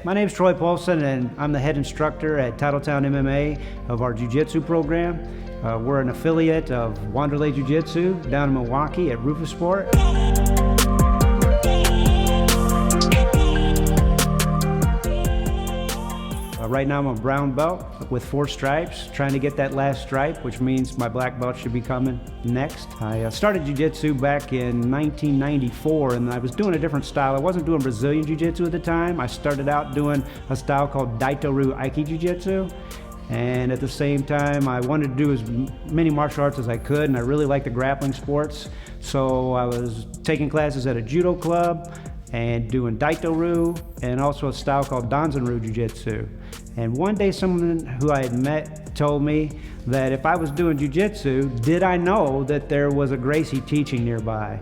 My name is Troy Polson, and I'm the head instructor at Titletown MMA of our Jiu-Jitsu program. We're an affiliate of Wanderlei Jiu-Jitsu down in Milwaukee at Roufusport. Right now I'm a brown belt with 4 stripes, trying to get that last stripe, which means my black belt should be coming next. I started Jiu-Jitsu back in 1994, and I was doing a different style. I wasn't doing Brazilian Jiu-Jitsu at the time. I started out doing a style called Daito-Ryu Aiki Jiu-Jitsu, and at the same time I wanted to do as many martial arts as I could, and I really like the grappling sports. So I was taking classes at a judo club and doing Daito-Ryu, and also a style called Danzan-Ryu Jiu-Jitsu. And one day someone who I had met told me that if I was doing Jiu-Jitsu, did I know that there was a Gracie teaching nearby?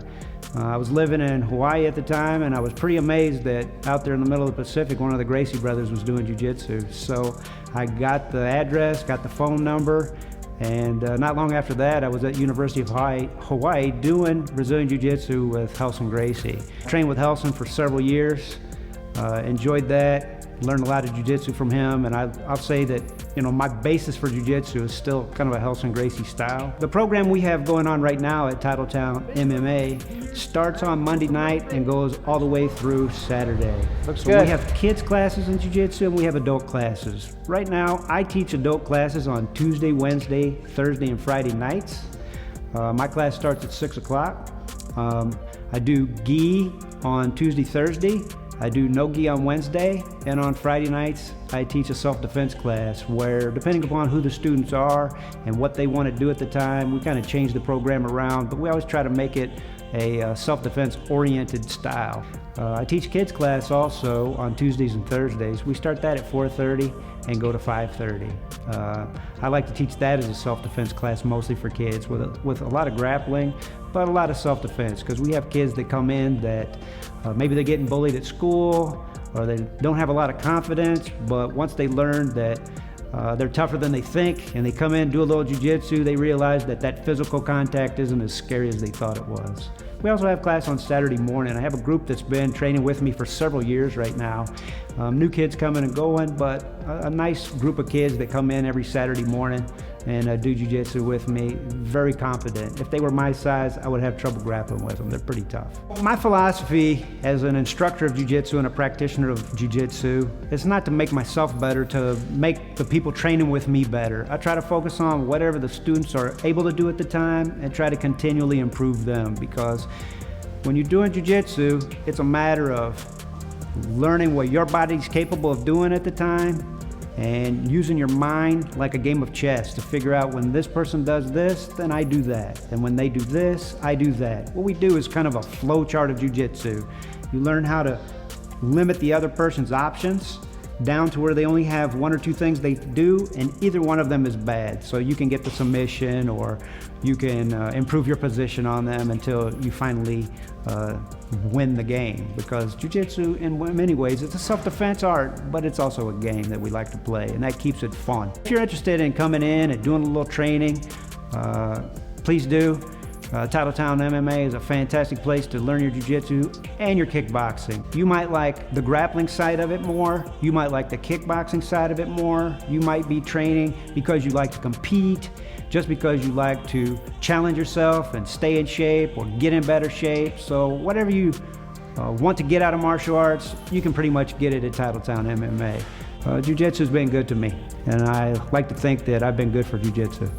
I was living in Hawaii at the time, and I was pretty amazed that out there in the middle of the Pacific, one of the Gracie brothers was doing Jiu-Jitsu. So I got the address, got the phone number, and not long after that, I was at University of Hawaii doing Brazilian Jiu-Jitsu with Helson Gracie. Trained with Helson for several years, enjoyed that, learned a lot of Jiu-Jitsu from him, and I'll say that, my basis for Jiu-Jitsu is still kind of a Helson Gracie style. The program we have going on right now at Titletown MMA starts on Monday night and goes all the way through Saturday. Looks so good. We have kids classes in Jiu-Jitsu, and we have adult classes. Right now, I teach adult classes on Tuesday, Wednesday, Thursday, and Friday nights. My class starts at 6 o'clock. I do gi on Tuesday, Thursday. I do no gi on Wednesday, and on Friday nights I teach a self-defense class where, depending upon who the students are and what they want to do at the time, we kind of change the program around, but we always try to make it a self-defense oriented style. I teach kids class also on Tuesdays and Thursdays. We start that at 4:30 and go to 5:30. I like to teach that as a self-defense class, mostly for kids, with a lot of grappling, but a lot of self-defense, because we have kids that come in that maybe they're getting bullied at school, or they don't have a lot of confidence, but once they learn that they're tougher than they think, and they come in, do a little jiu-jitsu, they realize that that physical contact isn't as scary as they thought it was. We also have class on Saturday morning. I have a group that's been training with me for several years right now. New kids coming and going, but a nice group of kids that come in every Saturday morning and do jiu-jitsu with me. Very confident. If they were my size, I would have trouble grappling with them. They're pretty tough. My philosophy as an instructor of jiu-jitsu and a practitioner of jiu-jitsu is not to make myself better, to make the people training with me better. I try to focus on whatever the students are able to do at the time and try to continually improve them, because when you're doing jiu-jitsu, it's a matter of learning what your body's capable of doing at the time, and using your mind like a game of chess to figure out, when this person does this, then I do that. And when they do this, I do that. What we do is kind of a flow chart of jiu-jitsu. You learn how to limit the other person's options down to where they only have 1 or 2 things they do, and either one of them is bad. So you can get the submission, or you can improve your position on them until you finally win the game. Because jiu-jitsu, in many ways, it's a self-defense art, but it's also a game that we like to play, and that keeps it fun. If you're interested in coming in and doing a little training, please do. Titletown MMA is a fantastic place to learn your jiu-jitsu and your kickboxing. You might like the grappling side of it more. You might like the kickboxing side of it more. You might be training because you like to compete, just because you like to challenge yourself and stay in shape or get in better shape. So whatever you want to get out of martial arts, you can pretty much get it at Titletown MMA. Jiu-jitsu's been good to me, and I like to think that I've been good for jiu-jitsu.